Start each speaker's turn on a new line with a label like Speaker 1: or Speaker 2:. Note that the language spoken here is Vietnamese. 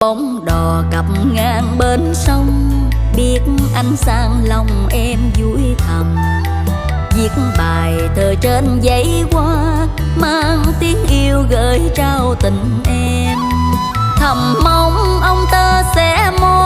Speaker 1: Bóng đò cập ngang bên sông, biết anh sang lòng em vui thầm. Viết bài thơ trên giấy hoa, mang tiếng yêu gửi trao tình em. Thầm mong ông tơ sẽ môi